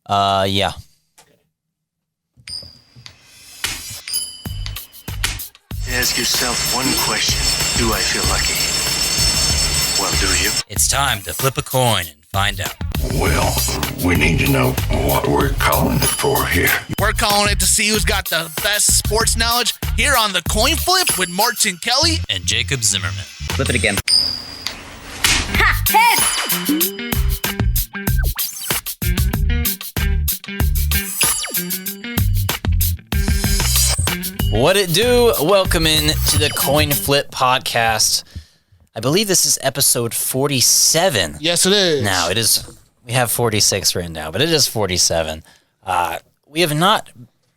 Yeah. Ask yourself one question. Do I feel lucky? Well, do you? It's time to flip a coin and find out. Well, we need to know what we're calling it for here. We're calling it to see who's got the best sports knowledge here on the Coin Flip with Martin Kelly And Jacob Zimmerman. Flip it again. Ha! Heads! What it do? Welcome in to the Coin Flip podcast. I believe this is episode 47. Yes, it is. Now, it is, we have 46 written down, but it is 47. We have not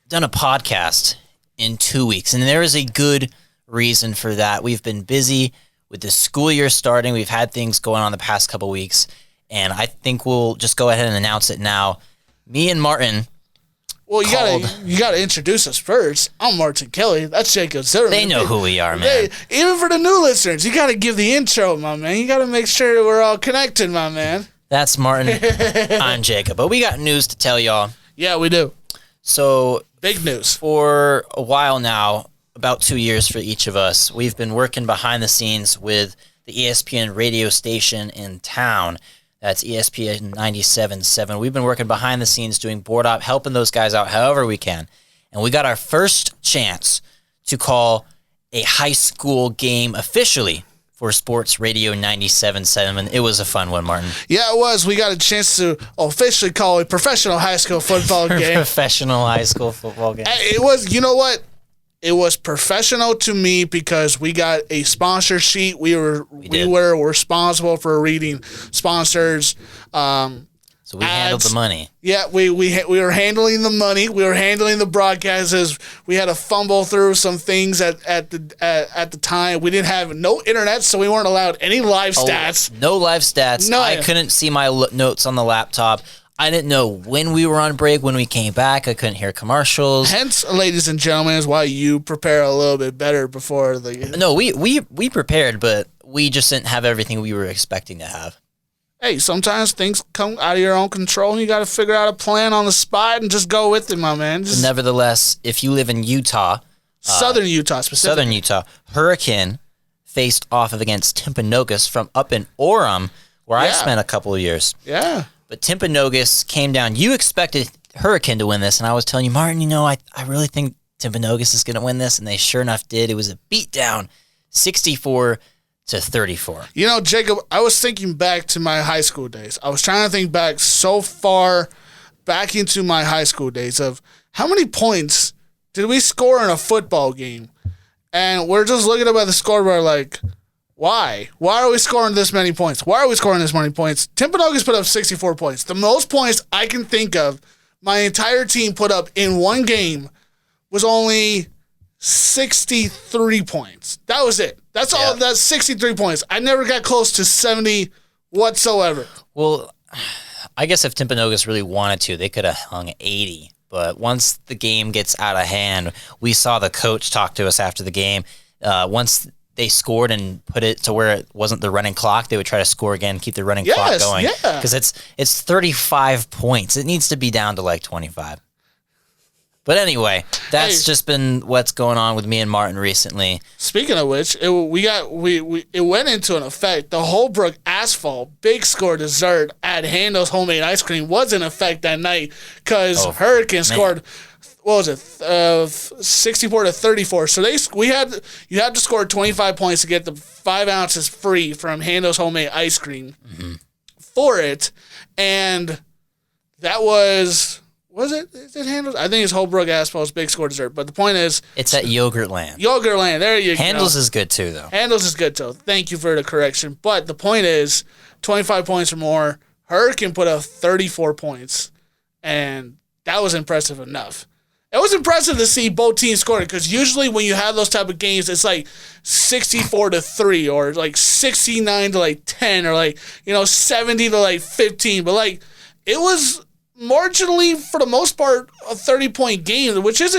done a podcast in 2 weeks, and there is a good reason for that. We've been busy with the school year starting. We've had things going on the past couple weeks, and I think we'll just go ahead and announce it now. Me and Martin... Well, you gotta introduce us first. I'm Martin Kelly. That's Jacob Zimmerman. They know who we are, man. Even for the new listeners, you gotta give the intro, my man. You gotta make sure we're all connected, my man. That's Martin. I'm Jacob. But we got news to tell y'all. Yeah, we do. So, big news. For a while now, about 2 years for each of us, we've been working behind the scenes with the ESPN radio station in town. That's ESPN 97.7. We've been working behind the scenes doing board op, helping those guys out however we can. And we got our first chance to call a high school game officially for Sports Radio 97.7. And it was a fun one, Martin. Yeah, it was. We got a chance to officially call a professional high school football game. Professional high school football game. It was, you know what? It was professional to me because we got a sponsor sheet. We were responsible for reading sponsors. So we handled the money. Yeah, we were handling the money. We were handling the broadcasts. We had to fumble through some things at the time. We didn't have no internet, so we weren't allowed any live stats. No live stats. No. I couldn't see my notes on the laptop. I didn't know when we were on break, when we came back. I couldn't hear commercials. Hence, ladies and gentlemen, is why you prepare a little bit better before the... No, we prepared, but we just didn't have everything we were expecting to have. Hey, sometimes things come out of your own control, and you got to figure out a plan on the spot and just go with it, my man. Nevertheless, if you live in Utah... Southern Utah, specifically. Southern Utah. Hurricane faced off against Timpanogos from up in Orem, where I spent a couple of years. Yeah. But Timpanogos came down. You expected Hurricane to win this, and I was telling you, Martin, I really think Timpanogos is going to win this, and they sure enough did. It was a beatdown, 64-34. Jacob, I was thinking back to my high school days. I was trying to think back so far back into my high school days of how many points did we score in a football game? And we're just looking up at the scoreboard like, why? Why are we scoring this many points? Why are we scoring this many points? Timpanogos put up 64 points. The most points I can think of my entire team put up in one game was only 63 points. That was it. That's all. That's 63 points. I never got close to 70 whatsoever. Well, I guess if Timpanogos really wanted to, they could have hung 80. But once the game gets out of hand, we saw the coach talk to us after the game. Once they scored and put it to where it wasn't the running clock, they would try to score again, keep the running clock going. Because it's 35 points. It needs to be down to like 25. But anyway, that's just been what's going on with me and Martin recently. Speaking of which, it went into an effect. The Holbrook Asphalt Big Score dessert at Handel's Homemade Ice Cream was in effect that night because Hurricane scored. What was it? 64-34. So you had to score 25 points to get the 5 ounces free from Handel's Homemade Ice Cream for it, and that was it? Is it Handel's? I think it's Holbrook Asphalt's Big Score dessert. But the point is, it's at Yogurtland. Yogurtland. There you go. Handel's is good too, though. Handel's is good too. Thank you for the correction. But the point is, 25 points or more. Hurricane put up 34 points, and that was impressive enough. It was impressive to see both teams score because usually when you have those type of games, it's like 64-3 or like 69-10 or like 70-15. But like it was marginally for the most part a 30-point game, which it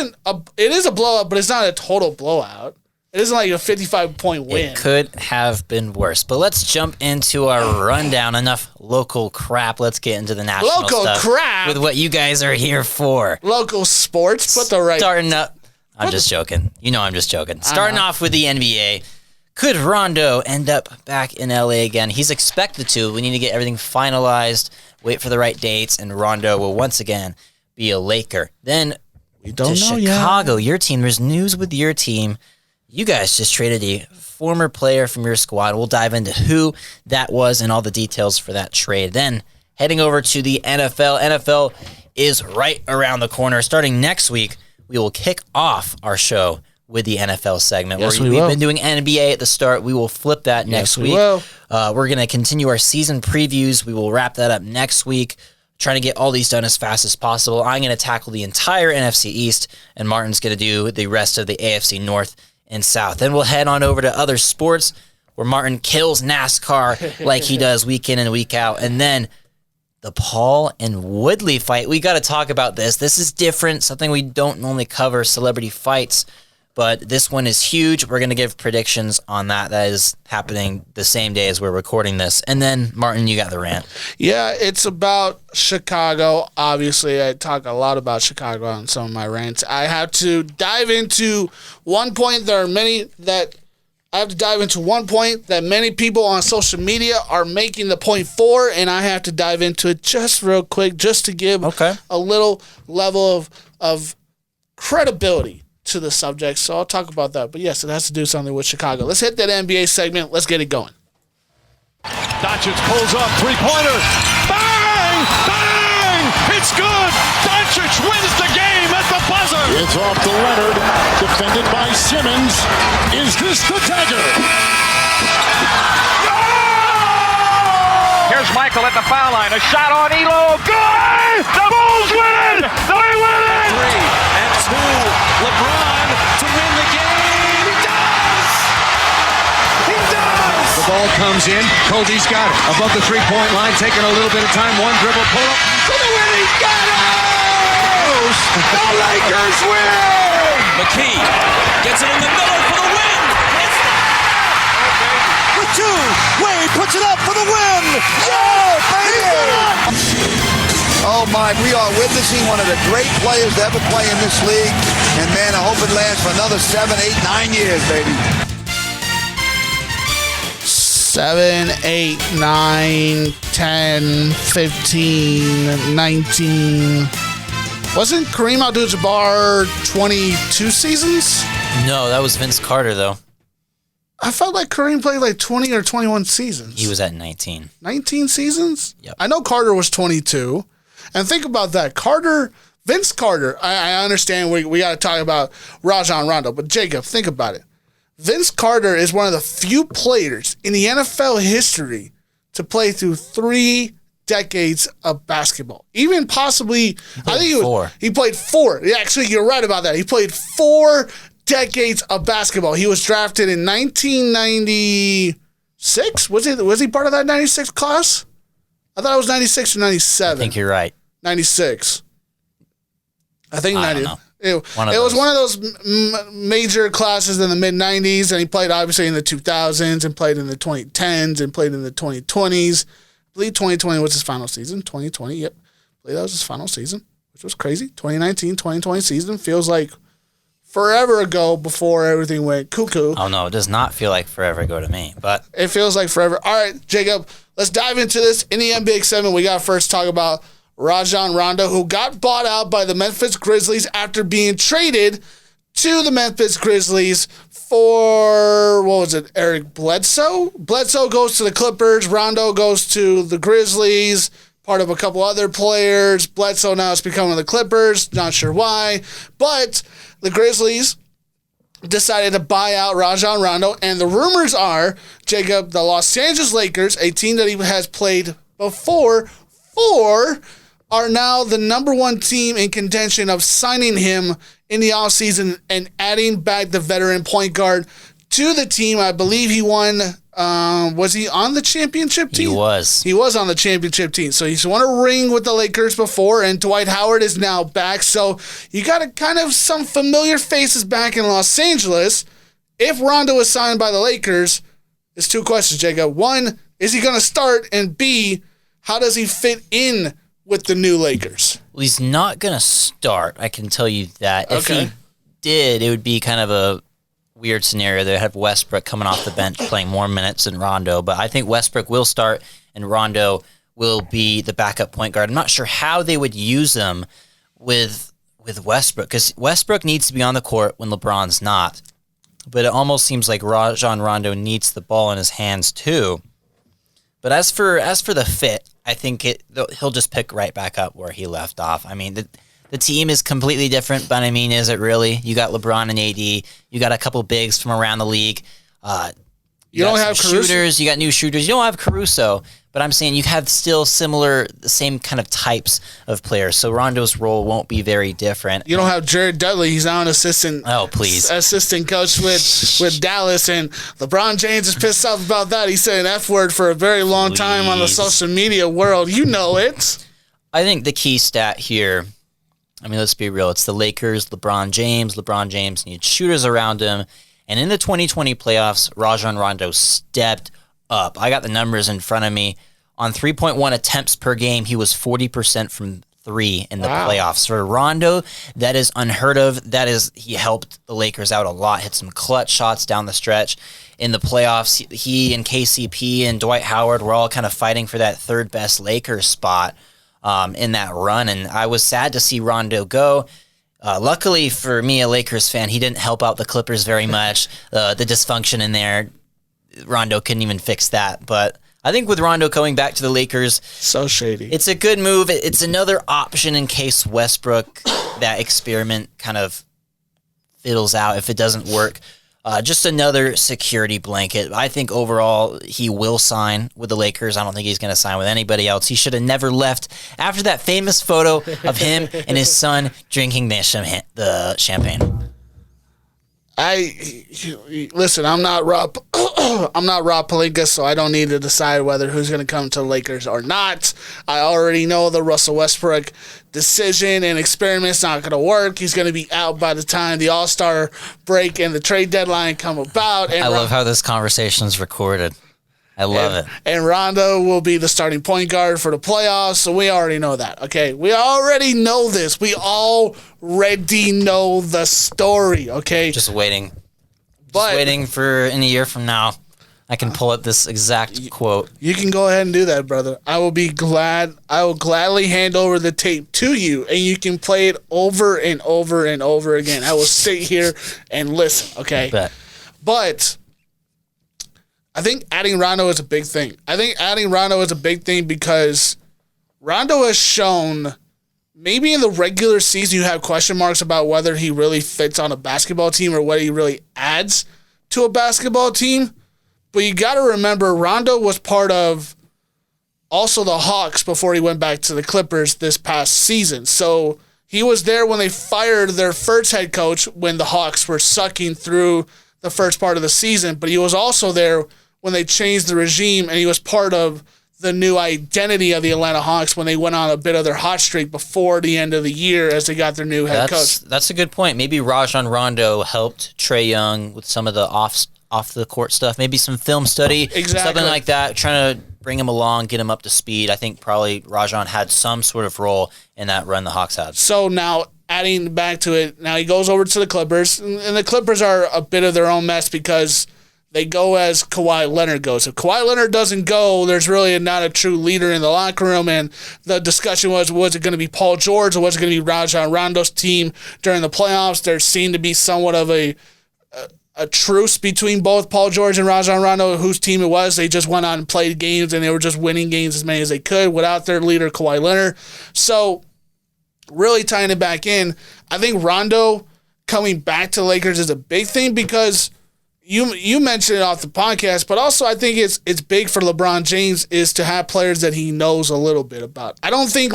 is a blowout, but it's not a total blowout. It isn't like a 55-point win. It could have been worse. But let's jump into our rundown. Enough local crap. Let's get into the national stuff. Local crap? With what you guys are here for. Local sports. Put the right... Starting up... I'm just joking. You know I'm just joking. Starting off with the NBA. Could Rondo end up back in LA again? He's expected to. We need to get everything finalized, wait for the right dates, and Rondo will once again be a Laker. Then we don't know Chicago, your team. There's news with your team. You guys just traded a former player from your squad. We'll dive into who that was and all the details for that trade. Then heading over to the NFL. NFL is right around the corner. Starting next week, we will kick off our show with the NFL segment. Yes, we've been doing NBA at the start. We will flip that next week. Will. We're going to continue our season previews. We will wrap that up next week, trying to get all these done as fast as possible. I'm going to tackle the entire NFC East, and Martin's going to do the rest of the AFC North and South. Then we'll head on over to other sports where Martin kills NASCAR like he does week in and week out. And then the Paul and Woodley fight. We got to talk about this. This is different, something we don't normally cover, celebrity fights. But this one is huge. We're going to give predictions on that. That is happening the same day as we're recording this. And then, Martin, you got the rant. Yeah, it's about Chicago. Obviously, I talk a lot about Chicago on some of my rants. I have to dive into one point. There are many that I have to dive into one point that many people on social media are making the point for, and I have to dive into it just real quick, just to give a little level of credibility to the subject. So I'll talk about that. But yes, it has to do something with Chicago. Let's hit that NBA segment. Let's get it going. Doncic pulls up, three-pointer. Bang! Bang! It's good! Doncic wins the game at the buzzer! It's off to Leonard, defended by Simmons. Is this the dagger? Here's Michael at the foul line. A shot on Elo. Good! The Bulls win it! They win it! 3 and 2. LeBron to win the game. He does! He does! The ball comes in. Kobe's got it. Above the three-point line, taking a little bit of time. One dribble, pull up. To the win. He's got it! The Lakers win! McKee gets it in the middle for the win. With 2. Wade puts it up for the win. Yeah, baby! Oh my, we are witnessing one of the great players to ever play in this league. And man, I hope it lasts for another 7, 8, 9 years, baby. 7, 8, 9, 10, 15, 19. Wasn't Kareem Abdul-Jabbar 22 seasons? No, that was Vince Carter, though. I felt like Kareem played like 20 or 21 seasons. He was at 19. 19 seasons? Yep. I know Carter was 22. And think about that. Vince Carter, I understand we got to talk about Rajon Rondo, but Jacob, think about it. Vince Carter is one of the few players in the NFL history to play through 3 decades of basketball. Even possibly, I think he played 4. Yeah, actually, you're right about that. He played 4 decades of basketball. He was drafted in 1996. Was he part of that 96 class? I thought it was 96 or 97. I think you're right. 96. I think 90. Don't know. It was one of those major classes in the mid-90s, and he played obviously in the 2000s and played in the 2010s and played in the 2020s. I believe 2020 was his final season. 2020, yep. I believe that was his final season, which was crazy. 2019, 2020 season feels like forever ago before everything went cuckoo. Oh, no, it does not feel like forever ago to me, but it feels like forever. All right, Jacob, let's dive into this. In the NBA segment, we got to first talk about Rajon Rondo, who got bought out by the Memphis Grizzlies after being traded to the Memphis Grizzlies for, what was it, Eric Bledsoe? Bledsoe goes to the Clippers. Rondo goes to the Grizzlies, part of a couple other players. Bledsoe now is becoming the Clippers. Not sure why. But the Grizzlies decided to buy out Rajon Rondo, and the rumors are, Jacob, the Los Angeles Lakers, a team that he has played before for, are now the number 1 team in contention of signing him in the offseason and adding back the veteran point guard to the team. I believe he won. Was he on the championship team? He was. He was on the championship team. So he's won a ring with the Lakers before, and Dwight Howard is now back. So you got some familiar faces back in Los Angeles. if Rondo is signed by the Lakers, there's two questions, Jacob. One, is he going to start? And B, how does he fit in with the new Lakers? Well, he's not going to start. I can tell you that. If he did, it would be kind of a weird scenario. They have Westbrook coming off the bench playing more minutes than Rondo, but I think Westbrook will start and Rondo will be the backup point guard. I'm not sure how they would use them with Westbrook, because Westbrook needs to be on the court when LeBron's not. But it almost seems like Rajon Rondo needs the ball in his hands too. But as for the fit, I think he'll just pick right back up where he left off. I mean, the team is completely different, but I mean, is it really? You got LeBron and AD. You got a couple bigs from around the league. You don't have shooters. You got new shooters. You don't have Caruso, but I'm saying you have still the same kind of types of players. So Rondo's role won't be very different. You don't have Jared Dudley. He's now an assistant. Oh, please. Assistant coach with Dallas, and LeBron James is pissed off about that. He said an F word for a very long time on the social media world. You know it. I think the key stat here, I mean, let's be real. It's the Lakers, LeBron James. LeBron James needs shooters around him. And in the 2020 playoffs, Rajon Rondo stepped up. I got the numbers in front of me. On 3.1 attempts per game, he was 40% from three in the playoffs. For Rondo, that is unheard of. He helped the Lakers out a lot, hit some clutch shots down the stretch. In the playoffs, he and KCP and Dwight Howard were all kind of fighting for that third best Lakers spot in that run. And I was sad to see Rondo go. Luckily for me, a Lakers fan, he didn't help out the Clippers very much. The dysfunction in there, Rondo couldn't even fix that. But I think with Rondo coming back to the Lakers, so shady. It's a good move. It's another option in case Westbrook, that experiment kind of fiddles out if it doesn't work. Just another security blanket. I think overall he will sign with the Lakers. I don't think he's going to sign with anybody else. He should have never left after that famous photo of him and his son drinking the champagne. Listen. I'm not Rob Pelinka, so I don't need to decide whether who's going to come to the Lakers or not. I already know the Russell Westbrook decision and experiment's not going to work. He's going to be out by the time the All-Star break and the trade deadline come about. And I love how this conversation is recorded. I love it. And Rondo will be the starting point guard for the playoffs, so we already know that. Okay, we already know this. We already know the story, okay? Just waiting for in a year from now. I can pull up this exact quote. You can go ahead and do that, brother. I will gladly hand over the tape to you, and you can play it over and over and over again. I will sit here and listen, okay? But I think adding Rondo is a big thing. Because Rondo has shown, maybe in the regular season you have question marks about whether he really fits on a basketball team or what he really adds to a basketball team. But you got to remember, Rondo was part of also the Hawks before he went back to the Clippers this past season. So he was there when they fired their first head coach when the Hawks were sucking through the first part of the season. But he was also there when they changed the regime, and he was part of the new identity of the Atlanta Hawks when they went on a bit of their hot streak before the end of the year as they got their new head coach. That's a good point. Maybe Rajon Rondo helped Trae Young with some of the off the court stuff, maybe some film study, something like that, trying to bring him along, get him up to speed. I think probably Rajon had some sort of role in that run the Hawks had. So now, adding back to it, now he goes over to the Clippers, and the Clippers are a bit of their own mess because they go as Kawhi Leonard goes. If Kawhi Leonard doesn't go, there's really not a true leader in the locker room, and the discussion was it going to be Paul George or was it going to be Rajon Rondo's team during the playoffs? There seemed to be somewhat of a truce between both Paul George and Rajon Rondo, whose team it was. They just went on and played games, and they were just winning games as many as they could without their leader, Kawhi Leonard. So, really tying it back in, I think Rondo coming back to the Lakers is a big thing because you mentioned it off the podcast, but also I think it's big for LeBron James is to have players that he knows a little bit about. I don't think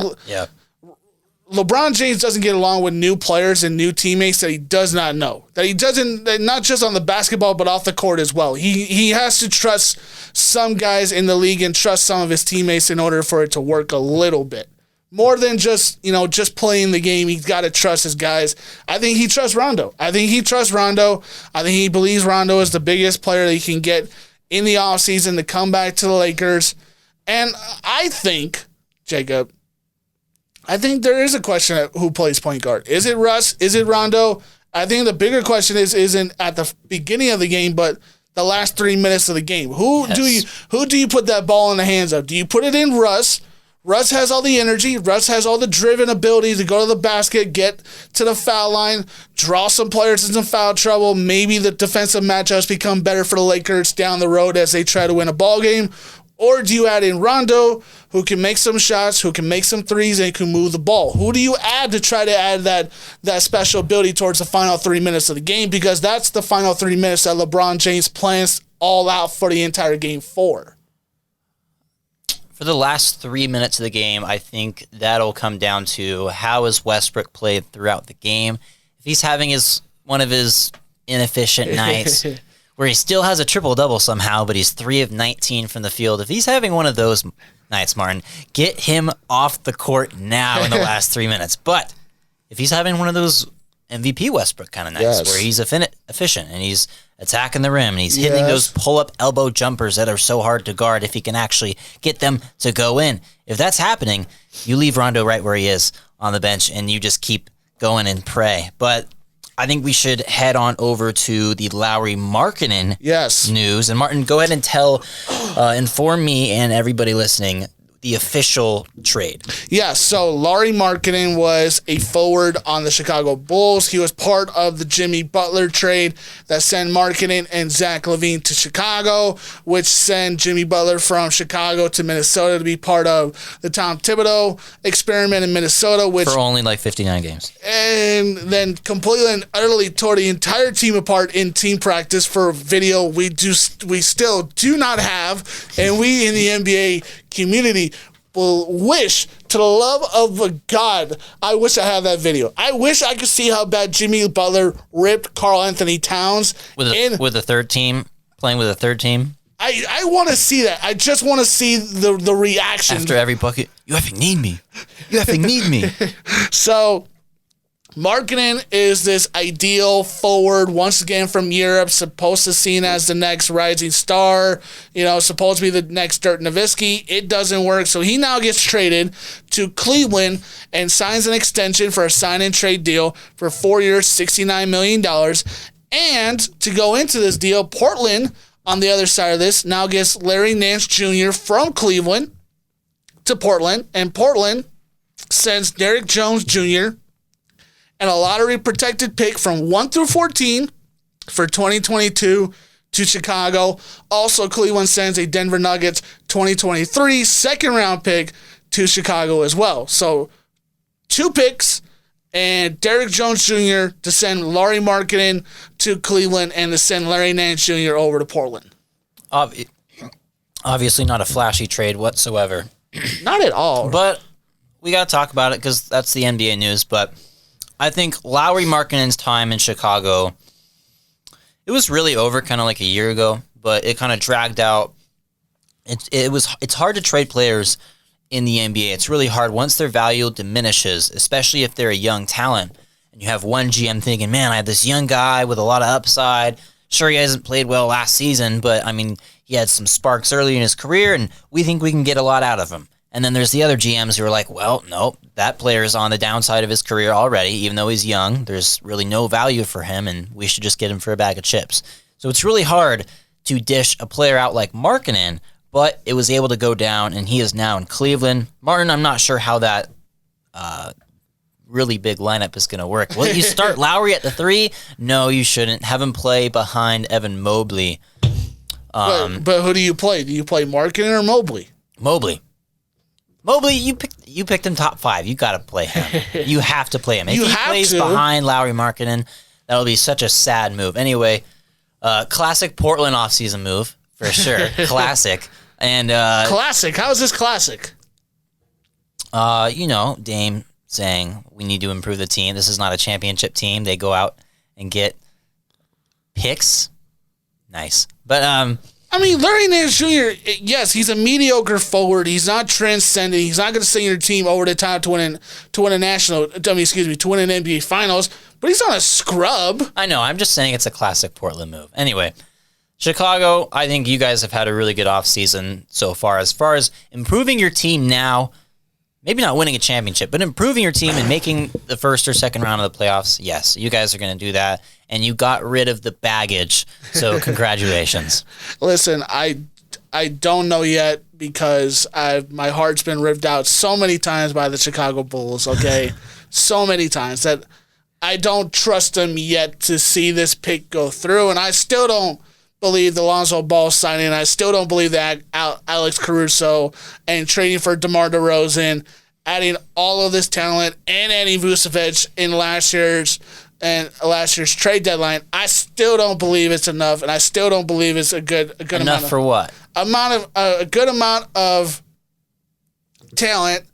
LeBron James doesn't get along with new players and new teammates that he does not know. That he doesn't, not just on the basketball, but off the court as well. He has to trust some guys in the league and trust some of his teammates in order for it to work a little bit. more than just playing the game. He's got to trust his guys. I think he trusts Rondo. I think he believes Rondo is the biggest player that he can get in the offseason to come back to the Lakers. And I think, Jacob, there is a question of who plays point guard. Is it Russ? Is it Rondo? I think the bigger question isn't at the beginning of the game, but the last 3 minutes of the game. Who do you put that ball in the hands of? Do you put it in Russ? Russ has all the energy. Russ has all the driven ability to go to the basket, get to the foul line, draw some players in some foul trouble. Maybe the defensive matchups become better for the Lakers down the road as they try to win a ball game. Or do you add in Rondo, who can make some shots, who can make some threes, and can move the ball? Who do you add to try to add that special ability towards the final 3 minutes of the game? Because that's the final 3 minutes that LeBron James plans all out for the entire game for. For the last 3 minutes of the game, I think that'll come down to how is Westbrook played throughout the game. If he's having one of his inefficient nights where he still has a triple-double somehow, but he's 3 of 19 from the field. If he's having one of those nights, Martin, get him off the court now in the last 3 minutes. But if he's having one of those MVP Westbrook kind of nights where he's efficient and he's attacking the rim and he's hitting those pull-up elbow jumpers that are so hard to guard if he can actually get them to go in. If that's happening, you leave Rondo right where he is on the bench and you just keep going and pray. But I think we should head on over to the Lauri Markkanen news. And Martin, go ahead and inform me and everybody listening the official trade. Yeah, so Lauri Markkanen was a forward on the Chicago Bulls. He was part of the Jimmy Butler trade that sent Markkanen and Zach LaVine to Chicago, which sent Jimmy Butler from Chicago to Minnesota to be part of the Tom Thibodeau experiment in Minnesota, which for only like 59 games. And then completely and utterly tore the entire team apart in team practice for video we still do not have, and we in the NBA community will wish to the love of a God, I wish I had that video. I wish I could see how bad Jimmy Butler ripped Karl Anthony Towns with a third team, playing with a third team. I want to see that. I just want to see the reaction. After every bucket, you effing need me. You effing need me. So Markkanen is this ideal forward, once again from Europe, supposed to be seen as the next rising star, supposed to be the next Dirk Nowitzki. It doesn't work, so he now gets traded to Cleveland and signs an extension for a sign-and-trade deal for 4 years, $69 million. And to go into this deal, Portland, on the other side of this, now gets Larry Nance Jr. from Cleveland to Portland, and Portland sends Derrick Jones Jr., and a lottery-protected pick from 1 through 14 for 2022 to Chicago. Also, Cleveland sends a Denver Nuggets 2023 second-round pick to Chicago as well. So, 2 picks and Derrick Jones Jr. to send Lauri Markkanen to Cleveland and to send Larry Nance Jr. over to Portland. Obviously not a flashy trade whatsoever. Not at all. But we got to talk about it because that's the NBA news, but I think Lauri Markkanen's time in Chicago, it was really over kind of like a year ago, but it kind of dragged out. It's hard to trade players in the NBA. It's really hard once their value diminishes, especially if they're a young talent. And you have one GM thinking, man, I have this young guy with a lot of upside. Sure, he hasn't played well last season, but I mean, he had some sparks early in his career, and we think we can get a lot out of him. And then there's the other GMs who are like, well, no, that player is on the downside of his career already. Even though he's young, there's really no value for him, and we should just get him for a bag of chips. So it's really hard to dish a player out like Markkanen, but it was able to go down, and he is now in Cleveland. Martin, I'm not sure how that really big lineup is going to work. Will you start Lowry at the 3? No, you shouldn't. Have him play behind Evan Mobley. But who do you play? Do you play Markkanen or Mobley? Mobley, you picked him top 5. You got to play him. You have to play him. If he plays behind Lauri Markkanen, that'll be such a sad move. Anyway, classic Portland offseason move for sure. Classic. And classic. How is this classic? Dame saying we need to improve the team. This is not a championship team. They go out and get picks. Nice. But I mean, Larry Nance Jr., yes, he's a mediocre forward. He's not transcending. He's not going to send your team over the top to win an NBA Finals, but he's not a scrub. I know. I'm just saying it's a classic Portland move. Anyway, Chicago, I think you guys have had a really good offseason so far. As far as improving your team now, maybe not winning a championship, but improving your team and making the first or second round of the playoffs, yes, you guys are going to do that. And you got rid of the baggage, so congratulations. Listen, I don't know yet because my heart's been ripped out so many times by the Chicago Bulls, okay? So many times that I don't trust them yet to see this pick go through, and I still don't believe the Lonzo Ball signing. I still don't believe that Alex Caruso and trading for DeMar DeRozan, adding all of this talent and adding Vucevic in last year's trade deadline. I still don't believe it's enough, and I still don't believe it's a good amount. Enough for what? A good amount of talent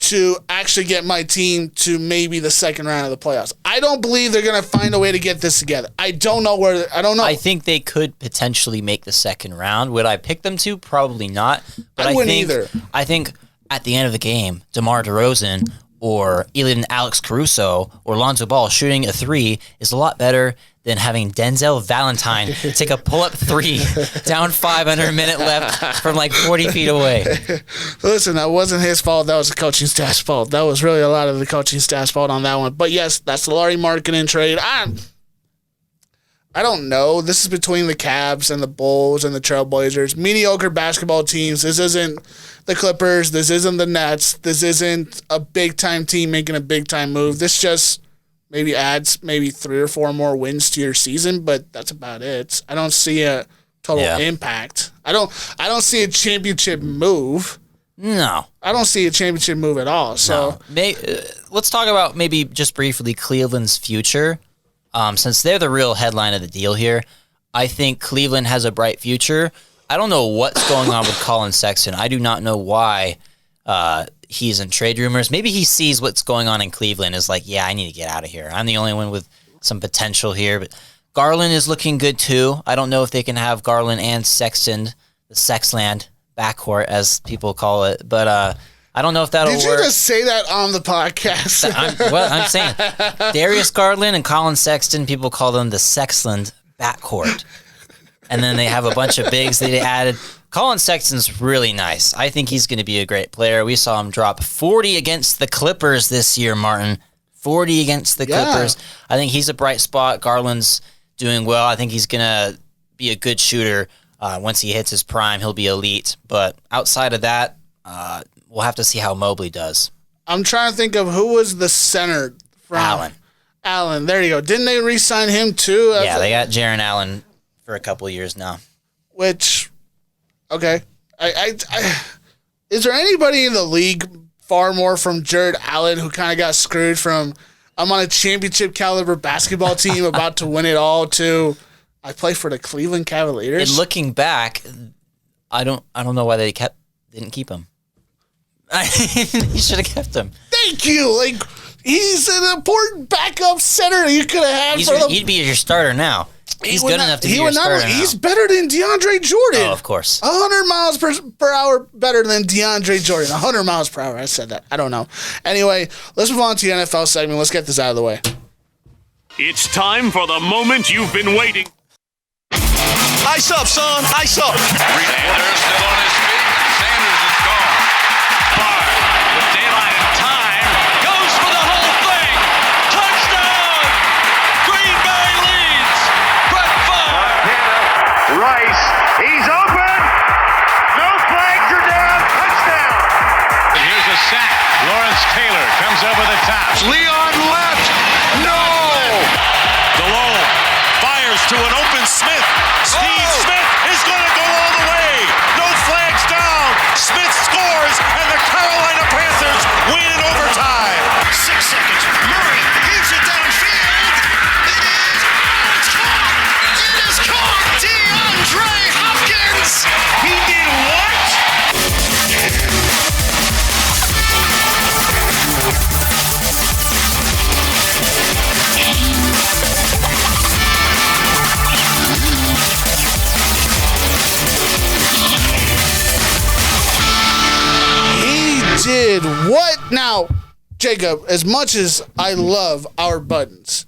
to actually get my team to maybe the second round of the playoffs. I don't believe they're going to find a way to get this together. I don't know. I think they could potentially make the second round. Would I pick them to? Probably not. But I wouldn't either. I think at the end of the game, DeMar DeRozan or even Alex Caruso or Lonzo Ball shooting a three is a lot better than having Denzel Valentine take a pull-up three down 5 under a minute left from like 40 feet away. Listen, that wasn't his fault. That was the coaching staff's fault. That was really a lot of the coaching staff's fault on that one. But yes, that's the Larry Markkinen trade. I don't know. This is between the Cavs and the Bulls and the Trailblazers. Mediocre basketball teams. This isn't the Clippers. This isn't the Nets. This isn't a big-time team making a big-time move. This just maybe adds 3 or 4 more wins to your season, but that's about it. I don't see a total impact. I don't see a championship move. No. I don't see a championship move at all. So let's talk about maybe just briefly Cleveland's future. Since they're the real headline of the deal here, I think Cleveland has a bright future. I don't know what's going on with Colin Sexton. I do not know why he's in trade rumors. Maybe he sees what's going on in Cleveland is like, yeah, I need to get out of here. I'm the only one with some potential here. But Garland is looking good too. I don't know if they can have Garland and Sexton, the Sexland backcourt, as people call it. But I don't know if that'll work. Did you just say that on the podcast? I'm saying Darius Garland and Colin Sexton, people call them the Sexland backcourt. And then they have a bunch of bigs that they added. Colin Sexton's really nice. I think he's going to be a great player. We saw him drop 40 against the Clippers this year, Martin. 40 against the Clippers. I think he's a bright spot. Garland's doing well. I think he's going to be a good shooter. Once he hits his prime, he'll be elite. But outside of that, we'll have to see how Mobley does. I'm trying to think of who was the center from Allen. There you go. Didn't they re-sign him too? Yeah, they got Jaren Allen for a couple of years now. Which, okay. Is there anybody in the league far more from Jared Allen who kind of got screwed from I'm on a championship caliber basketball team about to win it all to I play for the Cleveland Cavaliers? And looking back, I don't know why they didn't keep him. He should have kept him. Thank you. Like, he's an important backup center you could have had. He'd be your starter now. He's good enough to be your starter now. He's better than DeAndre Jordan. Oh, of course. 100 miles per hour better than DeAndre Jordan. 100 miles per hour. I said that. I don't know. Anyway, let's move on to the NFL segment. Let's get this out of the way. It's time for the moment you've been waiting. Ice up, son. Ice up. Sanders still on his feet. Sanders is gone. Barr with daylight and time goes for the whole thing. Touchdown! Green Bay leads. Brett Favre. Rice. He's open. No flags are down. Touchdown. And here's a sack. Lawrence Taylor comes over the top. Leon left. No. DeLone fires to an open Smith. Steve Smith is going to go all the way. No flags down. did what? Now, Jacob, as much as I love our buttons,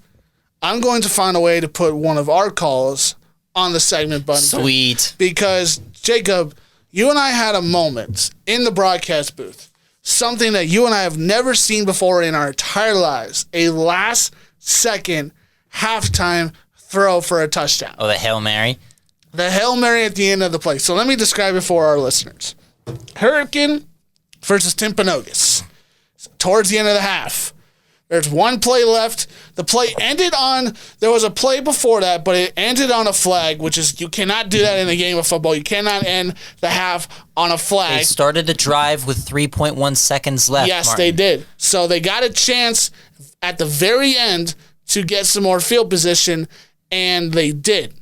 I'm going to find a way to put one of our calls on the segment button. Sweet. Because, Jacob, you and I had a moment in the broadcast booth. Something that you and I have never seen before in our entire lives. A last-second halftime throw for a touchdown. Oh, the Hail Mary? The Hail Mary at the end of the play. So let me describe it for our listeners. Hurricane versus Timpanogos. Towards the end of the half. There's one play left. The play ended on, there was a play before that, but it ended on a flag, which is, you cannot do that in a game of football. You cannot end the half on a flag. They started to drive with 3.1 seconds left. Yes, Martin. they did. So they got a chance at the very end to get some more field position, and they did.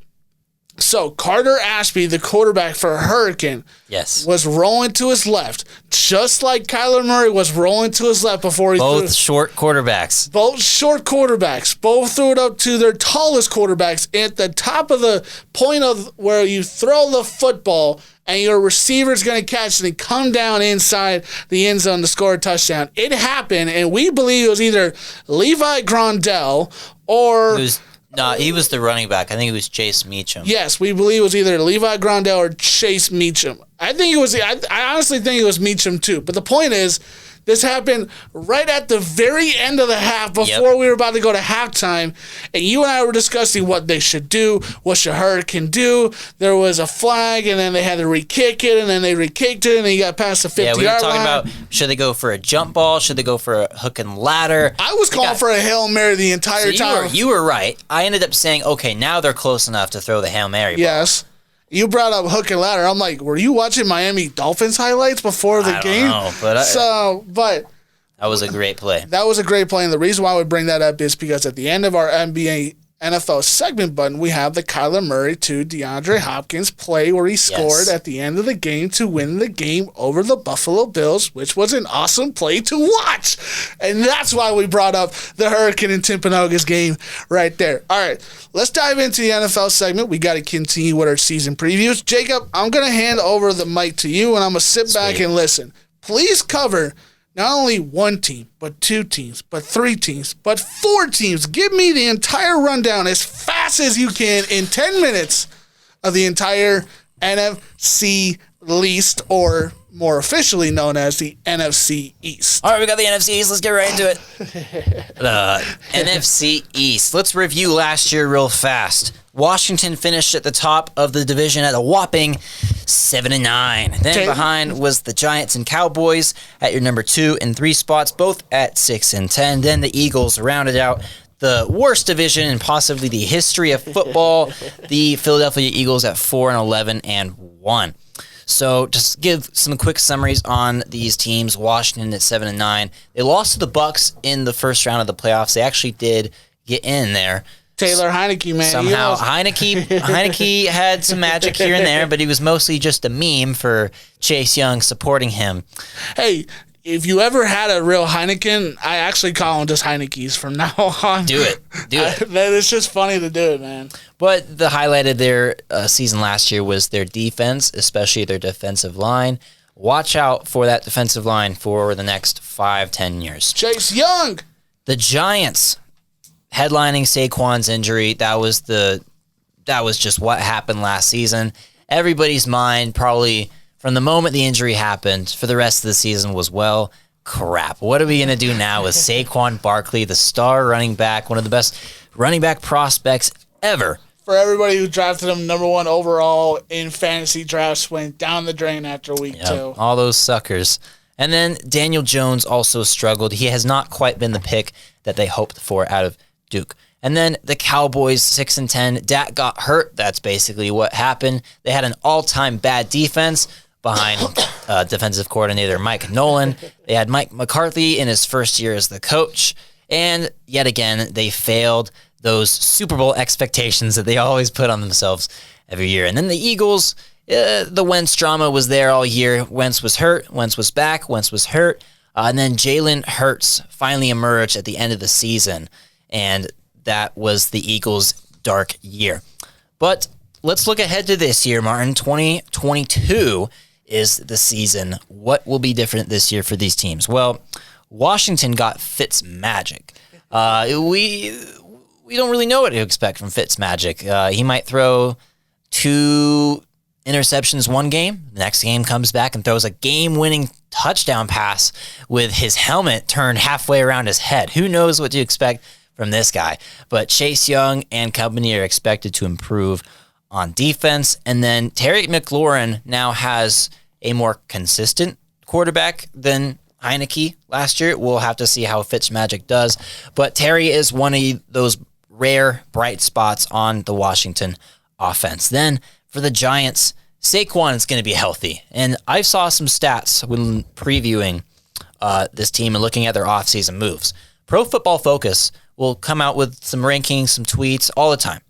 So Carter Ashby, the quarterback for Hurricane, was rolling to his left, just like Kyler Murray was rolling to his left before he threw. Both short quarterbacks. Both short quarterbacks. Both threw it up to their tallest quarterbacks at the top of the point of where you throw the football and your receiver's going to catch it and come down inside the end zone to score a touchdown. It happened, and we believe it was either Levi Grandel or... No, he was the running back. I think it was Chase Meacham. Yes, we believe it was either Levi Grandel or Chase Meacham. I think it was. I honestly think it was Meacham too. But the point is, this happened right at the very end of the half before we were about to go to halftime, and you and I were discussing what they should do, what should Hurricane do. There was a flag, and then they had to re-kick it, and then they re-kicked it, and he got past the 50-yard line. Yeah, we were talking about, should they go for a jump ball? Should they go for a hook and ladder? I was calling for a Hail Mary the entire time. You were right. I ended up saying, okay, now they're close enough to throw the Hail Mary ball. Yes. You brought up hook and ladder. I'm like, were you watching Miami Dolphins highlights before the game? I don't know, but that was a great play. That was a great play, and the reason why we bring that up is because at the end of our NBA NFL segment button, we have the Kyler Murray to DeAndre Hopkins play where he scored at the end of the game to win the game over the Buffalo Bills, which was an awesome play to watch. And that's why we brought up the Hurricane and Timpanogos game right there. All right, let's dive into the NFL segment. We got to continue with our season previews. Jacob, I'm going to hand over the mic to you, and I'm going to sit back and listen. Please cover not only one team, but two teams, but three teams, but four teams. Give me the entire rundown as fast as you can in 10 minutes of the entire NFC East, or more officially known as the NFC East. All right, we got the NFC East. Let's get right into it. The NFC East. Let's review last year real fast. Washington finished at the top of the division at a whopping 7-9. Then behind was the Giants and Cowboys at your number 2 and 3 spots, both at 6-10. Then the Eagles rounded out the worst division in possibly the history of football, the Philadelphia Eagles at 4-11 and 1. So just give some quick summaries on these teams. Washington at 7-9. They lost to the Bucs in the first round of the playoffs. They actually did get in there. Taylor Heineke, man. Somehow Heineke had some magic here and there, but he was mostly just a meme for Chase Young supporting him. Hey, if you ever had a real Heineken, I actually call them just Heinekes from now on. Do it. It's just funny to do it, man. But the highlight of their season last year was their defense, especially their defensive line. Watch out for that defensive line for the next 5-10 years. Chase Young. The Giants headlining Saquon's injury. That was just what happened last season. Everybody's mind probably from the moment the injury happened for the rest of the season was, well, crap. What are we going to do now with Saquon Barkley, the star running back, one of the best running back prospects ever? For everybody who drafted him number 1 overall in fantasy drafts, went down the drain after week 2. All those suckers. And then Daniel Jones also struggled. He has not quite been the pick that they hoped for out of Duke. And then the Cowboys, 6-10. Dak got hurt. That's basically what happened. They had an all-time bad defense behind defensive coordinator Mike Nolan. They had Mike McCarthy in his first year as the coach. And yet again, they failed those Super Bowl expectations that they always put on themselves every year. And then the Eagles, the Wentz drama was there all year. Wentz was hurt. Wentz was back. Wentz was hurt. And then Jalen Hurts finally emerged at the end of the season. And that was the Eagles' dark year. But let's look ahead to this year, Martin. 2022 is the season. What will be different this year for these teams? Well, Washington got Fitzmagic. We don't really know what to expect from Fitzmagic. He might throw 2 interceptions one game. The next game comes back and throws a game-winning touchdown pass with his helmet turned halfway around his head. Who knows what to expect from this guy? But Chase Young and company are expected to improve on defense. And then Terry McLaurin now has a more consistent quarterback than Heineke last year. We'll have to see how Fitzmagic does. But Terry is one of those rare bright spots on the Washington offense. Then for the Giants, Saquon is going to be healthy. And I saw some stats when previewing this team and looking at their offseason moves. Pro Football Focus will come out with some rankings, some tweets all the time.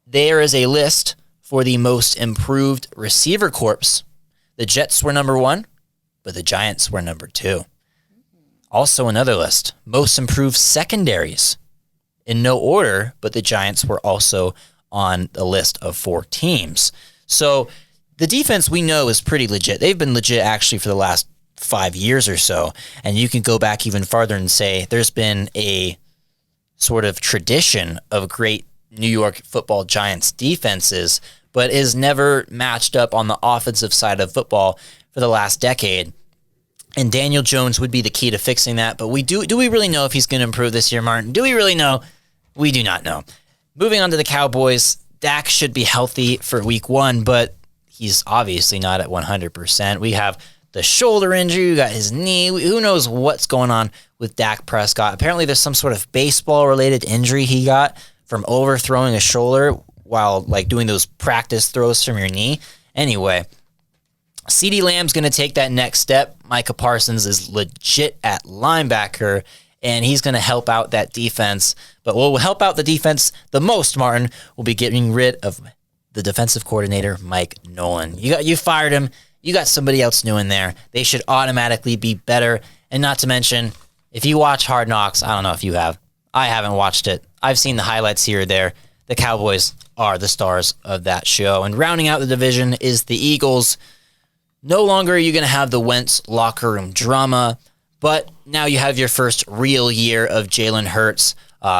There is a list for the most improved receiver corps. The Jets were number 1, but the Giants were number 2. Also another list, most improved secondaries. In no order, but the Giants were also on the list of 4 teams. So the defense we know is pretty legit. They've been legit actually for the last 5 years or so. And you can go back even farther and say there's been a sort of tradition of great New York Football Giants defenses, but is never matched up on the offensive side of football for the last decade. And Daniel Jones would be the key to fixing that. But do we really know if he's going to improve this year, Martin? Do we really know? We do not know. Moving on to the Cowboys, Dak should be healthy for week 1, but he's obviously not at 100%. We have the shoulder injury, we got his knee. Who knows what's going on with Dak Prescott? Apparently there's some sort of baseball-related injury he got from overthrowing a shoulder while doing those practice throws from your knee. Anyway, CeeDee Lamb's going to take that next step. Micah Parsons is legit at linebacker, and he's going to help out that defense. But what will help out the defense the most, Martin, will be getting rid of the defensive coordinator, Mike Nolan. You fired him. You got somebody else new in there. They should automatically be better. And not to mention, if you watch Hard Knocks, I don't know if you have. I haven't watched it. I've seen the highlights here or there. The Cowboys are the stars of that show. And rounding out the division is the Eagles. No longer are you going to have the Wentz locker room drama, but now you have your first real year of Jalen Hurts.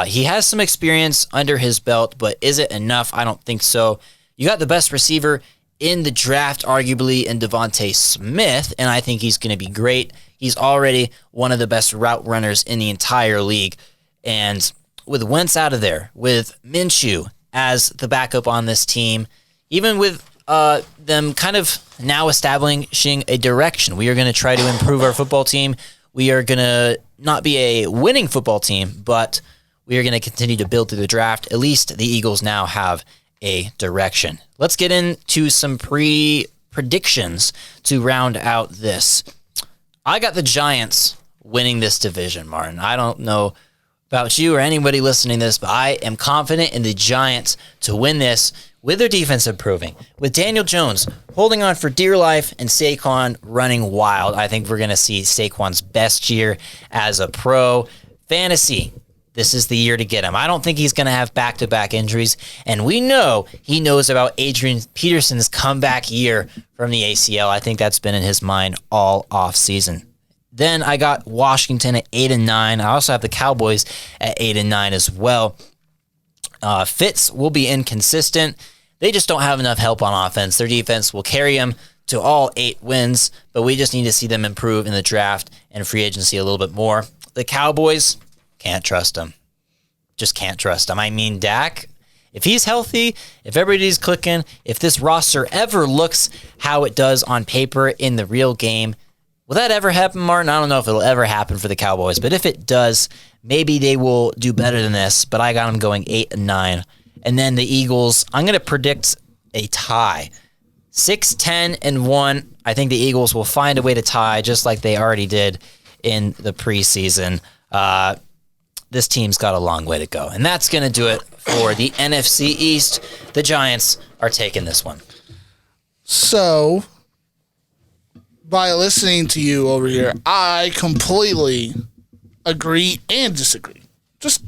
He has some experience under his belt, but is it enough? I don't think so. You got the best receiver in the draft, arguably, in Devontae Smith, and I think he's going to be great. He's already one of the best route runners in the entire league. And with Wentz out of there, with Minshew as the backup on this team, even with them kind of now establishing a direction, we are going to try to improve our football team. We are going to not be a winning football team, but we are going to continue to build through the draft. At least the Eagles now have a direction. Let's get into some predictions to round out this. I got the Giants winning this division, Martin. I don't know about you or anybody listening to this, but I am confident in the Giants to win this with their defense improving. With Daniel Jones holding on for dear life and Saquon running wild, I think we're going to see Saquon's best year as a pro. Fantasy, this is the year to get him. I don't think he's going to have back-to-back injuries, and we know he knows about Adrian Peterson's comeback year from the ACL. I think that's been in his mind all offseason. Then I got Washington at 8-9. I also have the Cowboys at 8-9 as well. Fitz will be inconsistent. They just don't have enough help on offense. Their defense will carry them to all 8 wins, but we just need to see them improve in the draft and free agency a little bit more. The Cowboys, can't trust them. Just can't trust them. I mean, Dak, if he's healthy, if everybody's clicking, if this roster ever looks how it does on paper in the real game, will that ever happen, Martin? I don't know if it'll ever happen for the Cowboys, but if it does, maybe they will do better than this, but I got them going 8-9. And then the Eagles, I'm going to predict a tie. 6-10-1. I think the Eagles will find a way to tie just like they already did in the preseason. This team's got a long way to go. And that's going to do it for the NFC East. The Giants are taking this one. So, by listening to you over here, I completely agree and disagree. Just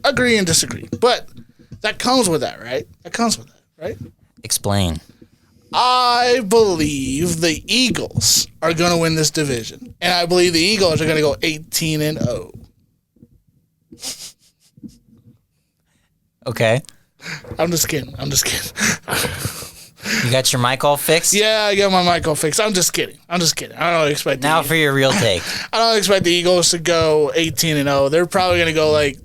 agree and disagree. But that comes with that, right? That comes with that, right? Explain. I believe the Eagles are going to win this division. And I believe the Eagles are going to go 18-0. Okay. I'm just kidding. You got your mic all fixed? Yeah, I got my mic all fixed. I'm just kidding. I don't expect Now for your real take. I don't expect the Eagles to go 18-0. They're probably going to go like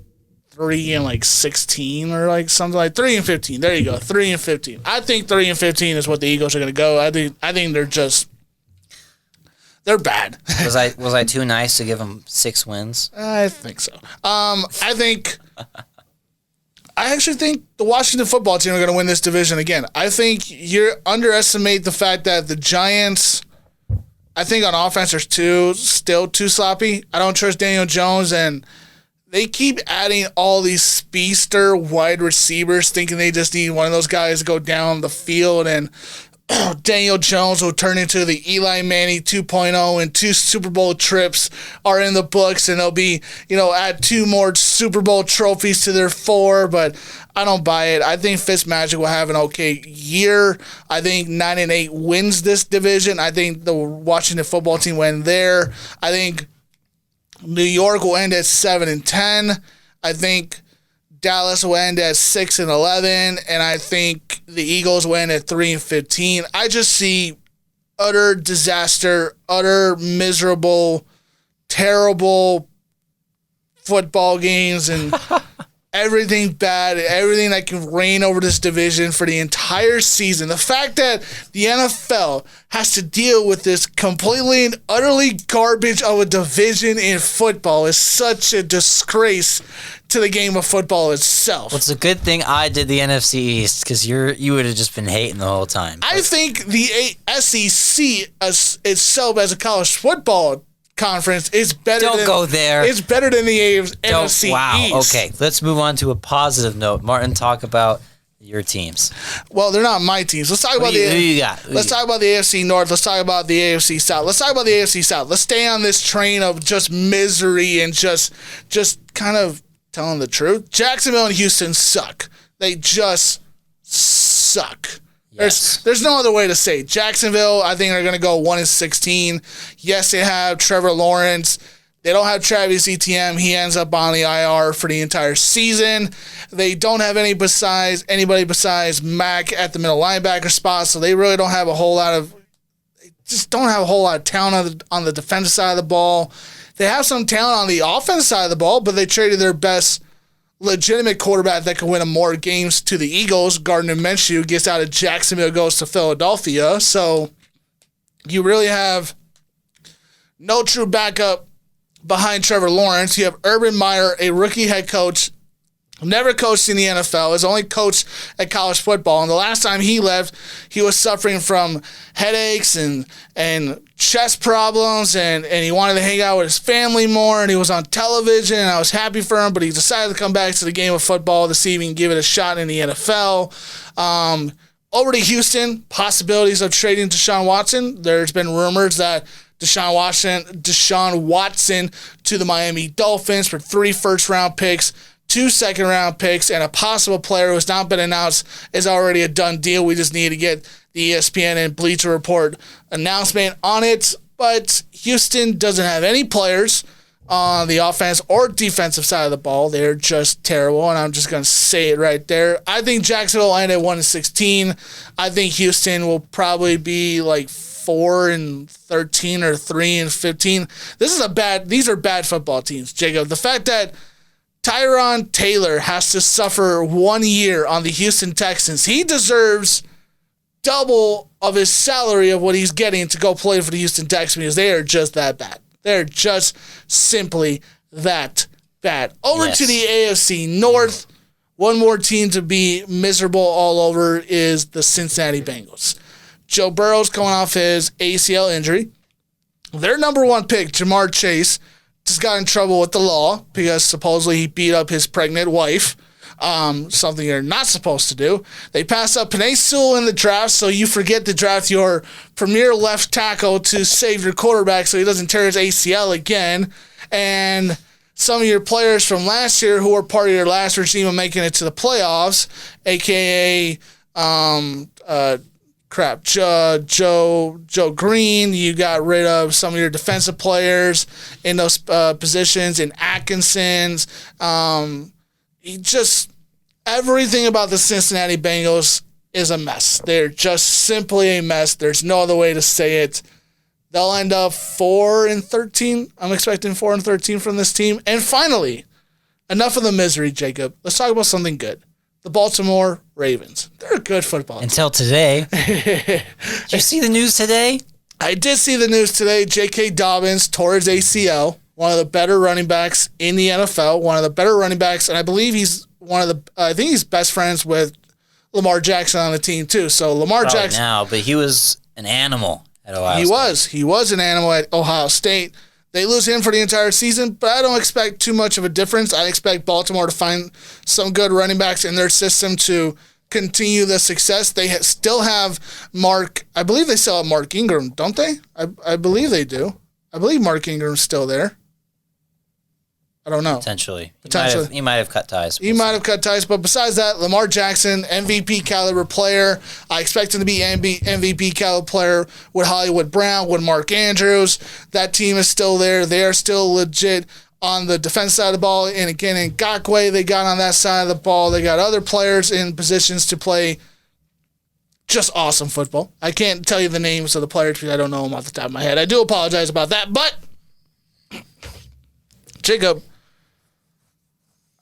3-16 or like something like 3-15. There you go, 3-15. I think 3-15 is what the Eagles are going to go. I think they're bad. Was I too nice to give them 6 wins? I think so. I actually think the Washington football team are going to win this division again. I think you underestimate the fact that the Giants, I think on offense are still too sloppy. I don't trust Daniel Jones, and they keep adding all these speedster wide receivers, thinking they just need one of those guys to go down the field, and Daniel Jones will turn into the Eli Manning 2.0, and 2 Super Bowl trips are in the books, and they'll be, add 2 more Super Bowl trophies to their 4, but I don't buy it. I think Fitzmagic will have an okay year. I think 9-8 wins this division. I think the Washington football team will end there. I think New York will end at 7-10. I think Dallas will end at 6-11, and I think the Eagles will end at 3-15. I just see utter disaster, utter miserable, terrible football games, and everything bad, everything that can reign over this division for the entire season. The fact that the NFL has to deal with this completely and utterly garbage of a division in football is such a disgrace to the game of football itself. Well, it's a good thing I did the NFC East, because you would have just been hating the whole time. I think the SEC itself as a college football conference is better. Don't go there. It's better than the NFC wow. East. Okay, let's move on to a positive note. Martin, talk about your teams. Well, they're not my teams. Let's talk about who you got? Let's talk about the AFC North. Let's talk about the AFC South. Let's talk about the AFC South. Let's stay on this train of just misery and just kind of telling the truth. Jacksonville and Houston suck. They just suck. Yes. There's no other way to say it. Jacksonville, I think, are going to go 1-16. Yes, they have Trevor Lawrence. They don't have Travis Etienne. He ends up on the IR for the entire season. They don't have anybody besides Mack at the middle linebacker spot, so they really don't have a whole lot of talent on the defensive side of the ball. They have some talent on the offensive side of the ball, but they traded their best legitimate quarterback that can win them more games to the Eagles. Gardner Minshew gets out of Jacksonville, goes to Philadelphia. So you really have no true backup behind Trevor Lawrence. You have Urban Meyer, a rookie head coach, never coached in the NFL, has only coached at college football. And the last time he left, he was suffering from headaches and chest problems, and he wanted to hang out with his family more, and he was on television, and I was happy for him, but he decided to come back to the game of football to see if he can give it a shot in the NFL. Over to Houston, possibilities of trading Deshaun Watson. There's been rumors that Deshaun Watson to the Miami Dolphins for 3 first-round picks, 2 second-round picks, and a possible player who has not been announced is already a done deal. We just need to get the ESPN and Bleacher Report announcement on it. But Houston doesn't have any players on the offense or defensive side of the ball. They're just terrible, and I'm just going to say it right there. I think Jacksonville will end at 1-16. I think Houston will probably be like 4-13 or 3-15. These are bad football teams, Jacob. The fact that Tyron Taylor has to suffer 1 year on the Houston Texans, he deserves double of his salary of what he's getting to go play for the Houston Texans, because they are just that bad. They're just simply that bad. Over to the AFC North, one more team to be miserable all over is the Cincinnati Bengals. Joe Burrows coming off his ACL injury. Their number 1 pick, Jamar Chase, just got in trouble with the law because supposedly he beat up his pregnant wife, something you're not supposed to do. They passed up Penei Sewell in the draft, so you forget to draft your premier left tackle to save your quarterback so he doesn't tear his ACL again. And some of your players from last year who were part of your last regime of making it to the playoffs, a.k.a. Joe Green. You got rid of some of your defensive players in those positions, in Atkinson's. Everything about the Cincinnati Bengals is a mess. They're just simply a mess. There's no other way to say it. They'll end up 4-13. I'm expecting 4-13 from this team. And finally, enough of the misery, Jacob. Let's talk about something good. The Baltimore Ravens. They're a good football team. Until today. Did you see the news today? I did see the news today. J.K. Dobbins tore his ACL. One of the better running backs in the NFL. One of the better running backs. And I believe he's I think he's best friends with Lamar Jackson on the team too. So Lamar Probably Jackson. now, but he was an animal at Ohio State. He was an animal at Ohio State. They lose him for the entire season, but I don't expect too much of a difference. I expect Baltimore to find some good running backs in their system to continue the success. They still have I believe they still have Mark Ingram, don't they? I believe they do. I believe Mark Ingram's still there. I don't know. Potentially. He might have cut ties. He might have cut ties, but besides that, Lamar Jackson, MVP caliber player. I expect him to be MVP caliber player with Hollywood Brown, with Mark Andrews. That team is still there. They are still legit on the defense side of the ball. And again, in Ngakoue, they got on that side of the ball. They got other players in positions to play just awesome football. I can't tell you the names of the players because I don't know them off the top of my head. I do apologize about that, but Jacob,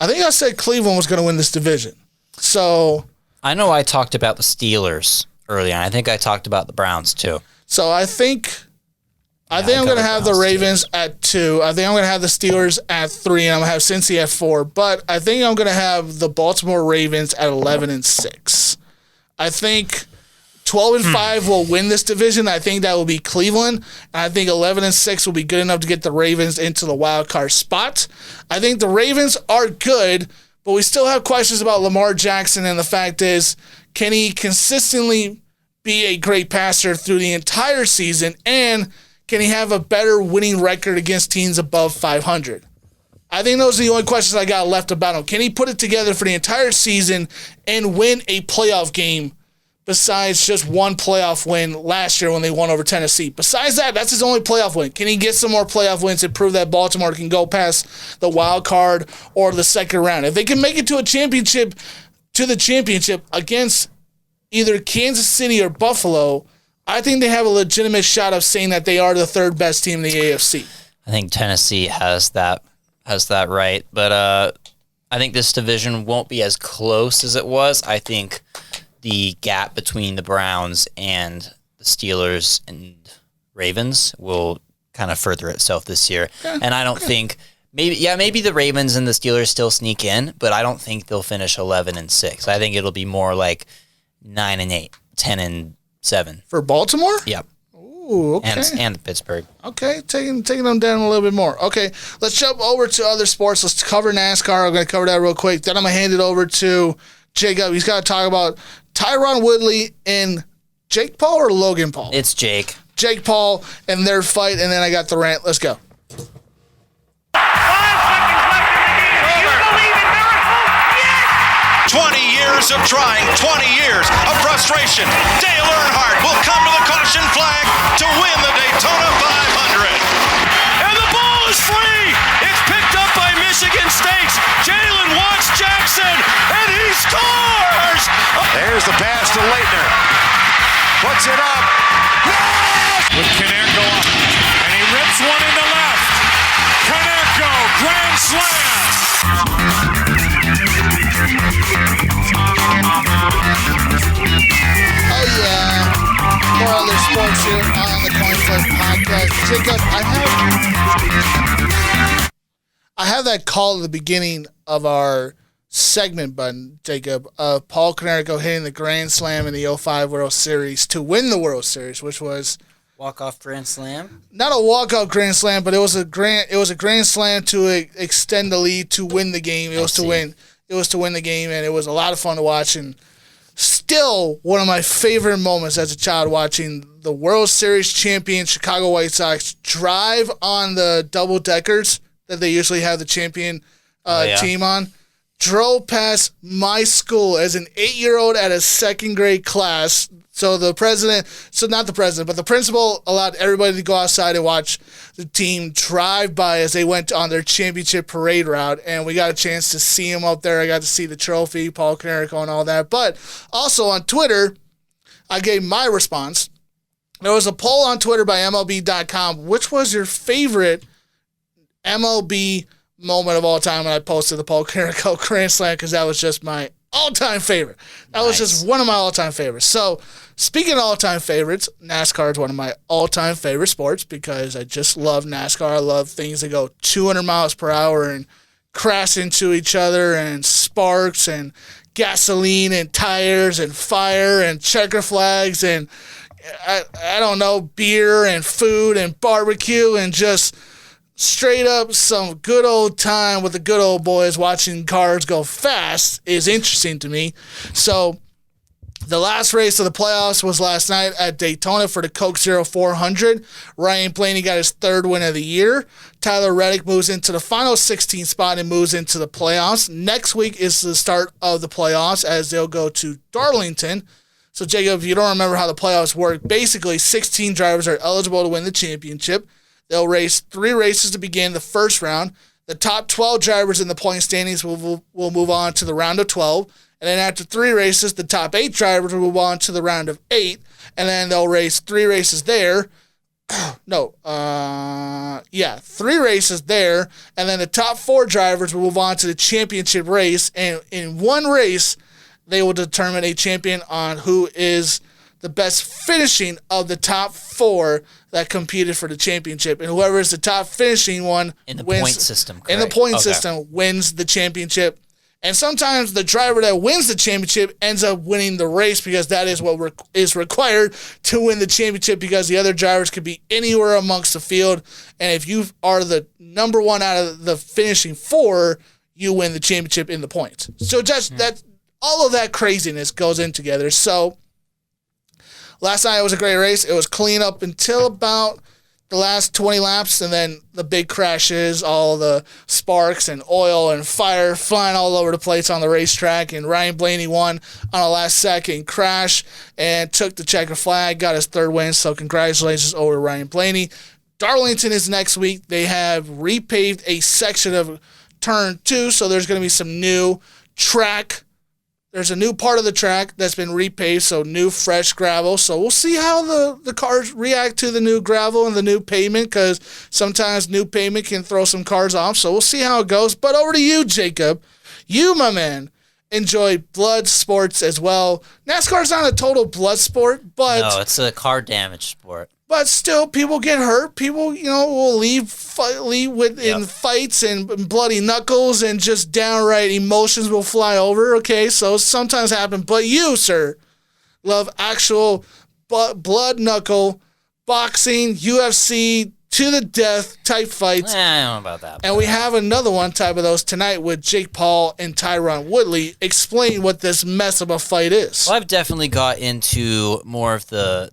I think I said Cleveland was going to win this division. So I know I talked about the Steelers earlier. I think I talked about the Browns too. So I think I'm going to have the Ravens at 2. I think I'm going to have the Steelers at 3, and I'm going to have Cincy at 4. But I think I'm going to have the Baltimore Ravens at 11-6. I think 12-5 will win this division. I think that will be Cleveland. And I think 11-6 will be good enough to get the Ravens into the wild card spot. I think the Ravens are good, but we still have questions about Lamar Jackson, and the fact is, can he consistently be a great passer through the entire season, and can he have a better winning record against teams above 500? I think those are the only questions I got left about him. Can he put it together for the entire season and win a playoff game besides just one playoff win last year when they won over Tennessee? Besides that, that's his only playoff win. Can he get some more playoff wins and prove that Baltimore can go past the wild card or the second round? If they can make it to the championship against either Kansas City or Buffalo, I think they have a legitimate shot of saying that they are the third best team in the AFC. I think Tennessee has that right, but I think this division won't be as close as it was. I think the gap between the Browns and the Steelers and Ravens will kind of further itself this year. Yeah, and I don't think maybe the Ravens and the Steelers still sneak in, but I don't think they'll finish 11-6. I think it'll be more like 9-8, 10-7 for Baltimore. Yep. Ooh, okay. And Pittsburgh. Okay, taking them down a little bit more. Okay, let's jump over to other sports. Let's cover NASCAR. I'm going to cover that real quick. Then I'm going to hand it over to Jacob. He's got to talk about Tyron Woodley and Jake Paul or Logan Paul? It's Jake. Jake Paul and their fight, and then I got the rant. Let's go. 20 years of trying, 20 years of frustration. Dale Earnhardt will come to the caution flag to win the Daytona 500. And the ball is free. It's picked up by Michigan State's Jalen Watts Jackson, and he scores. There's the pass to Leitner. Puts it up. Yes! With Konerko up, and he rips one into left. Konerko, grand slam. Oh yeah, more other sports here on the Coin Flip Podcast. Jacob, I have that call at the beginning of our segment button, Jacob, of Paul Konerko hitting the grand slam in the 05 World Series to win the World Series, which was walk-off grand slam. Not a walk-off grand slam, but it was a grand slam to extend the lead to win the game. It was to win the game, and it was a lot of fun to watch. And still one of my favorite moments as a child, watching the World Series champion Chicago White Sox drive on the double-deckers that they usually have the champion team on. Drove past my school as an 8-year-old at a second grade class So not the president, but the principal allowed everybody to go outside and watch the team drive by as they went on their championship parade route. And we got a chance to see him up there. I got to see the trophy, Paul Canerico and all that. But also on Twitter, I gave my response. There was a poll on Twitter by MLB.com. Which was your favorite MLB moment of all time? And I posted the Paul Canerico Grand Slam because that was just my all-time favorite. That was just one of my all-time favorites. So, speaking of all-time favorites, NASCAR is one of my all-time favorite sports because I just love NASCAR. I love things that go 200 miles per hour and crash into each other and sparks and gasoline and tires and fire and checker flags and, I don't know, beer and food and barbecue and just straight up some good old time with the good old boys watching cars go fast is interesting to me. So the last race of the playoffs was last night at Daytona for the Coke Zero 400. Ryan Blaney got his third win of the year. Tyler Reddick moves into the final 16 spot and moves into the playoffs. Next week is the start of the playoffs as they'll go to Darlington. So, Jacob, if you don't remember how the playoffs work, basically 16 drivers are eligible to win the championship. They'll race 3 races to begin the first round. The top 12 drivers in the point standings will move on to the round of 12. And then after 3 races, the top 8 drivers will move on to the round of 8. And then they'll race 3 races there. 3 races there. And then the top 4 drivers will move on to the championship race. And in one race, they will determine a champion on who is the best finishing of the top 4 that competed for the championship. And whoever is the top finishing one in the wins, point system. Correct. In the point system wins the championship. And sometimes the driver that wins the championship ends up winning the race because that is what is required to win the championship because the other drivers could be anywhere amongst the field. And if you are the number 1 out of the finishing 4, you win the championship in the points. So just that, all of that craziness goes in together. So last night it was a great race. It was clean up until about the last 20 laps, and then the big crashes, all the sparks and oil and fire flying all over the place on the racetrack, and Ryan Blaney won on a last-second crash and took the checker flag, got his 3rd win, so congratulations over to Ryan Blaney. Darlington is next week. They have repaved a section of Turn 2, so there's going to be some new track. There's a new part of the track that's been repaved, so new, fresh gravel. So we'll see how the cars react to the new gravel and the new pavement, because sometimes new pavement can throw some cars off. So we'll see how it goes. But over to you, Jacob. You, my man, enjoy blood sports as well. NASCAR's not a total blood sport, but... No, it's a car damage sport. But still, people get hurt. People, will leave in fights and bloody knuckles and just downright emotions will fly over. Okay, so sometimes happen. But you, sir, love actual blood knuckle boxing, UFC, to the death type fights. I don't know about that. And we have another one type of those tonight with Jake Paul and Tyron Woodley. Explain what this mess of a fight is. Well, I've definitely got into more of the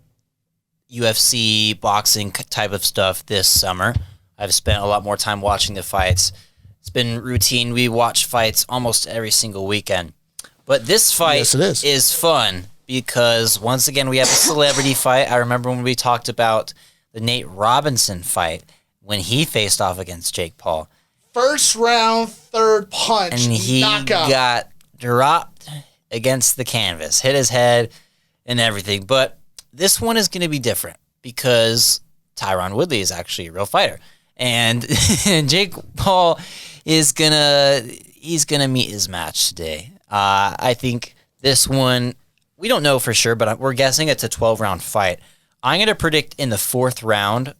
UFC boxing type of stuff this summer. I've spent a lot more time watching the fights. It's been routine. We watch fights almost every single weekend. But this fight is fun because, once again, we have a celebrity fight. I remember when we talked about the Nate Robinson fight when he faced off against Jake Paul. First round, 3rd punch, and he knockout. Got dropped against the canvas, hit his head and everything. But this one is going to be different because Tyron Woodley is actually a real fighter. And Jake Paul is he's gonna meet his match today. I think this one, we don't know for sure, but we're guessing it's a 12-round fight. I'm going to predict in the 4th round,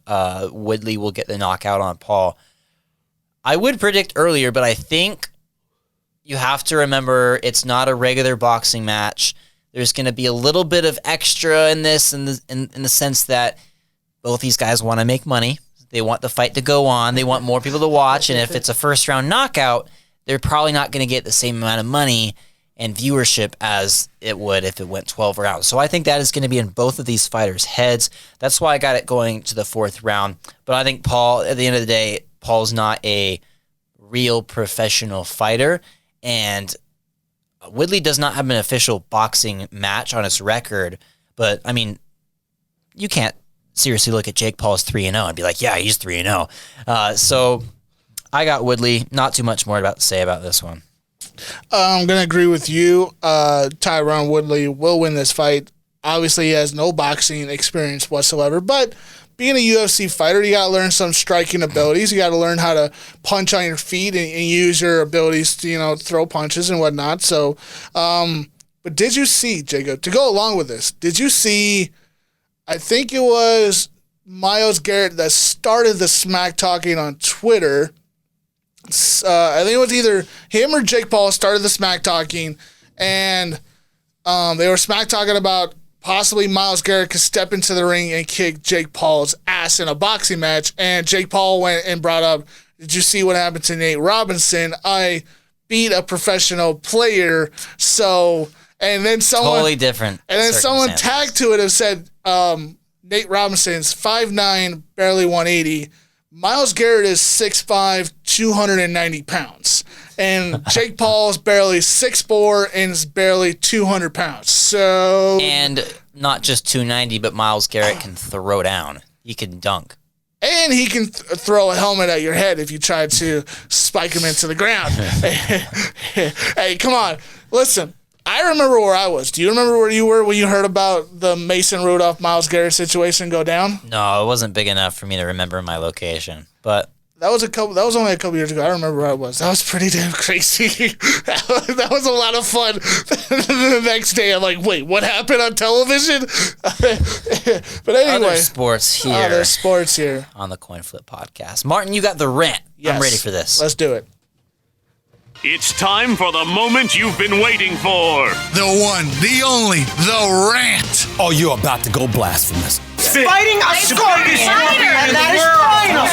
Woodley will get the knockout on Paul. I would predict earlier, but I think you have to remember it's not a regular boxing match. There's going to be a little bit of extra in this in the sense that both these guys want to make money. They want the fight to go on. They want more people to watch. And if it's a first-round knockout, they're probably not going to get the same amount of money and viewership as it would if it went 12 rounds. So I think that is going to be in both of these fighters' heads. That's why I got it going to the 4th round. But I think Paul, at the end of the day, Paul's not a real professional fighter. And Woodley does not have an official boxing match on his record, But, I mean, you can't seriously look at Jake Paul's 3-0 and be like, yeah, he's 3-0. So I got Woodley. Not too much more to say about this one. I'm going to agree with you. Tyron Woodley will win this fight. Obviously, he has no boxing experience whatsoever, but being a UFC fighter, you got to learn some striking abilities. You got to learn how to punch on your feet and use your abilities to, throw punches and whatnot. So, but did you see, Jacob, to go along with this, did you see, I think it was Myles Garrett that started the smack talking on Twitter. I think it was either him or Jake Paul started the smack talking, and they were smack talking about possibly Myles Garrett could step into the ring and kick Jake Paul's ass in a boxing match. And Jake Paul went and brought up, did you see what happened to Nate Robinson? I beat a professional player. So, and then someone totally different. And then someone tagged to it and said, Nate Robinson's 5'9", barely 180. Myles Garrett is 6'5", 290 pounds. And Jake Paul's barely 6'4", and is barely 200 pounds. So, and not just 290, but Myles Garrett can throw down. He can dunk. And he can throw a helmet at your head if you try to spike him into the ground. Hey, come on. Listen, I remember where I was. Do you remember where you were when you heard about the Mason Rudolph Myles Garrett situation go down? No, it wasn't big enough for me to remember my location. But that was only a couple years ago. I remember where I was. That was pretty damn crazy. that was a lot of fun. The next day, I'm like, wait, what happened on television? But anyway, other sports here. There's sports here on the Coin Flip podcast. Martin, you got the rant. Yes. I'm ready for this. Let's do it. It's time for the moment you've been waiting for. The one, the only, the rant. Oh, you're about to go blasphemous. Fighting a scorpion, and that is final.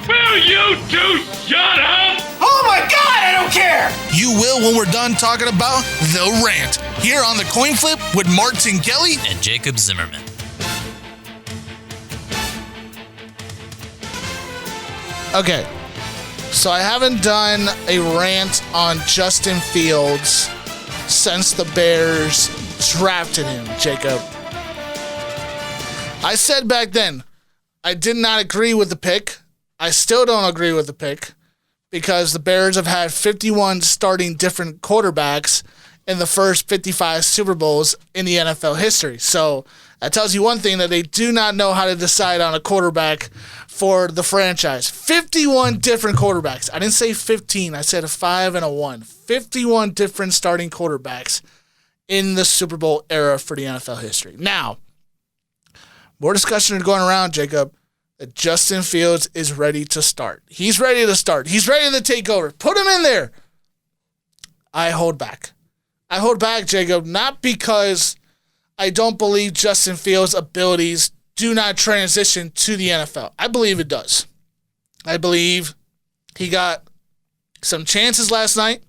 Will you two shut up? Oh my God, I don't care. You will when we're done talking about the rant. Here on the Coin Flip with Martin Kelly and Jacob Zimmerman. Okay. So I haven't done a rant on Justin Fields since the Bears drafted him, Jacob. I said back then, I did not agree with the pick. I still don't agree with the pick because the Bears have had 51 starting different quarterbacks in the first 55 Super Bowls in the NFL history. So that tells you one thing, that they do not know how to decide on a quarterback for the franchise. 51 different quarterbacks. I didn't say 15. I said a 5 and a 1. 51 different starting quarterbacks in the Super Bowl era for the NFL history. Now, more discussion is going around, Jacob, that Justin Fields is ready to start. He's ready to start. He's ready to take over. Put him in there. I hold back. I hold back, Jacob, not because I don't believe Justin Fields' abilities do not transition to the NFL. I believe it does. I believe he got some chances last night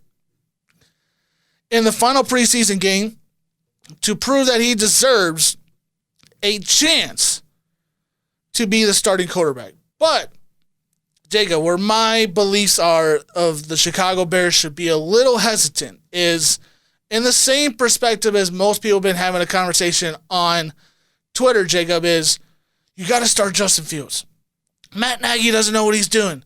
in the final preseason game to prove that he deserves a chance to be the starting quarterback. But, Jacob, where my beliefs are of the Chicago Bears should be a little hesitant is in the same perspective as most people have been having a conversation on Twitter, Jacob, is you got to start Justin Fields. Matt Nagy doesn't know what he's doing.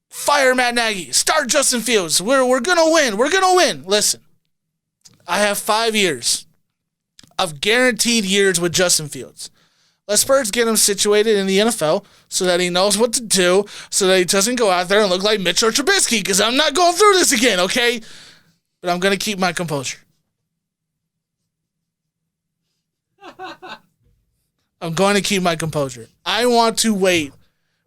Fire Matt Nagy. Start Justin Fields. We're going to win. We're going to win. Listen, I have 5 years of guaranteed years with Justin Fields. Let's first get him situated in the NFL so that he knows what to do, so that he doesn't go out there and look like Mitchell Trubisky, because I'm not going through this again, okay? But I'm going to keep my composure. I'm going to keep my composure. I want to wait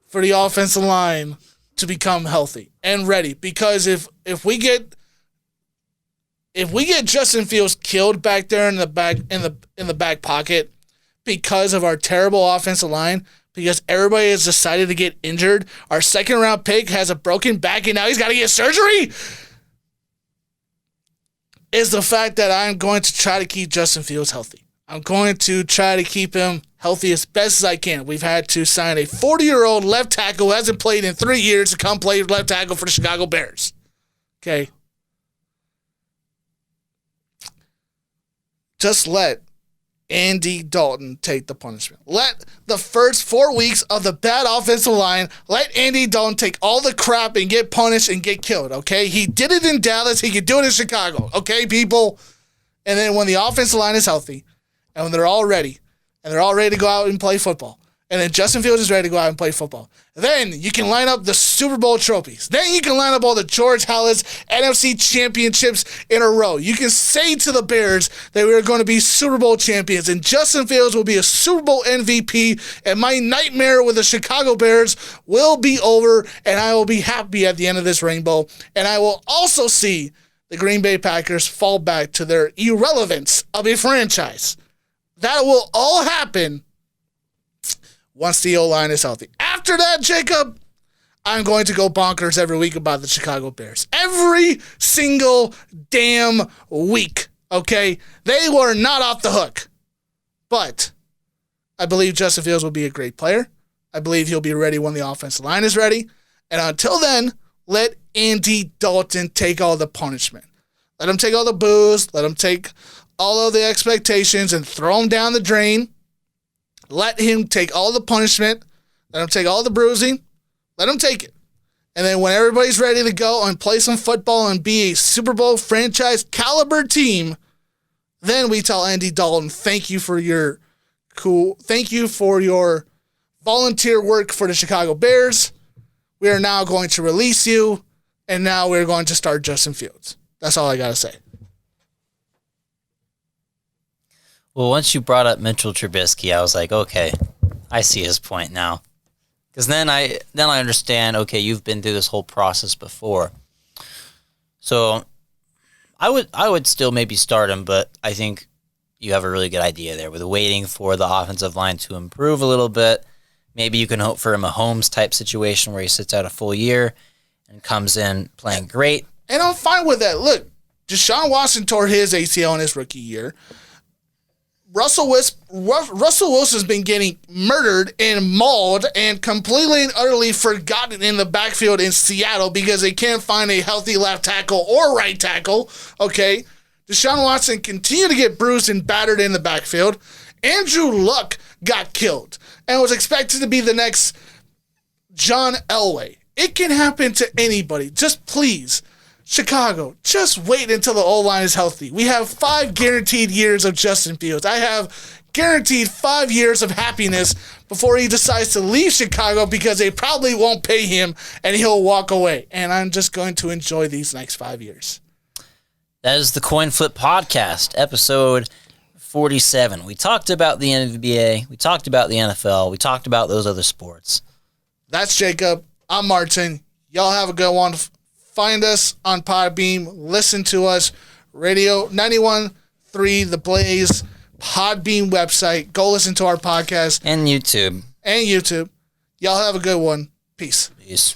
for the offensive line to become healthy and ready, because if we get Justin Fields killed back there in the back pocket because of our terrible offensive line, because everybody has decided to get injured, our second round pick has a broken back and now he's got to get surgery, is the fact that I'm going to try to keep Justin Fields healthy. I'm going to try to keep him healthy as best as I can. We've had to sign a 40-year-old left tackle who hasn't played in 3 years to come play left tackle for the Chicago Bears. Okay. just let Andy Dalton take the punishment. Let the first 4 weeks of the bad offensive line, let Andy Dalton take all the crap and get punished and get killed, okay? He did it in Dallas. He could do it in Chicago, okay, people? And then when the offensive line is healthy and when they're all ready and they're all ready to go out and play football, and then Justin Fields is ready to go out and play football, then you can line up the Super Bowl trophies. Then you can line up all the George Halas NFC championships in a row. You can say to the Bears that we are going to be Super Bowl champions, and Justin Fields will be a Super Bowl MVP, and my nightmare with the Chicago Bears will be over, and I will be happy at the end of this rainbow. And I will also see the Green Bay Packers fall back to their irrelevance of a franchise. That will all happen once the O-line is healthy. After that, Jacob, I'm going to go bonkers every week about the Chicago Bears. Every single damn week, okay? They were not off the hook. But I believe Justin Fields will be a great player. I believe he'll be ready when the offensive line is ready. And until then, let Andy Dalton take all the punishment. Let him take all the boos. Let him take all of the expectations and throw them down the drain. Let him take all the punishment. Let him take all the bruising. Let him take it. And then when everybody's ready to go and play some football and be a Super Bowl franchise caliber team, then we tell Andy Dalton, thank you for your volunteer work for the Chicago Bears. We are now going to release you, and now we're going to start Justin Fields. That's all I got to say. Well, once you brought up Mitchell Trubisky, I was like, okay, I see his point now. Because then I understand, okay, you've been through this whole process before. So I would still maybe start him, but I think you have a really good idea there with waiting for the offensive line to improve a little bit. Maybe you can hope for a Mahomes-type situation where he sits out a full year and comes in playing great. And I'm fine with that. Look, Deshaun Watson tore his ACL in his rookie year. Russell Wilson's been getting murdered and mauled and completely and utterly forgotten in the backfield in Seattle because they can't find a healthy left tackle or right tackle, okay? Deshaun Watson continued to get bruised and battered in the backfield. Andrew Luck got killed and was expected to be the next John Elway. It can happen to anybody. Just please, Chicago, just wait until the O-line is healthy. We have 5 guaranteed years of Justin Fields. I have guaranteed 5 years of happiness before he decides to leave Chicago because they probably won't pay him and he'll walk away. And I'm just going to enjoy these next 5 years. That is the Coin Flip Podcast, episode 47. We talked about the NBA. We talked about the NFL. We talked about those other sports. That's Jacob. I'm Martin. Y'all have a good one. Find us on Podbeam. Listen to us. Radio 91.3 The Blaze. Podbeam website. Go listen to our podcast. And YouTube. Y'all have a good one. Peace. Peace.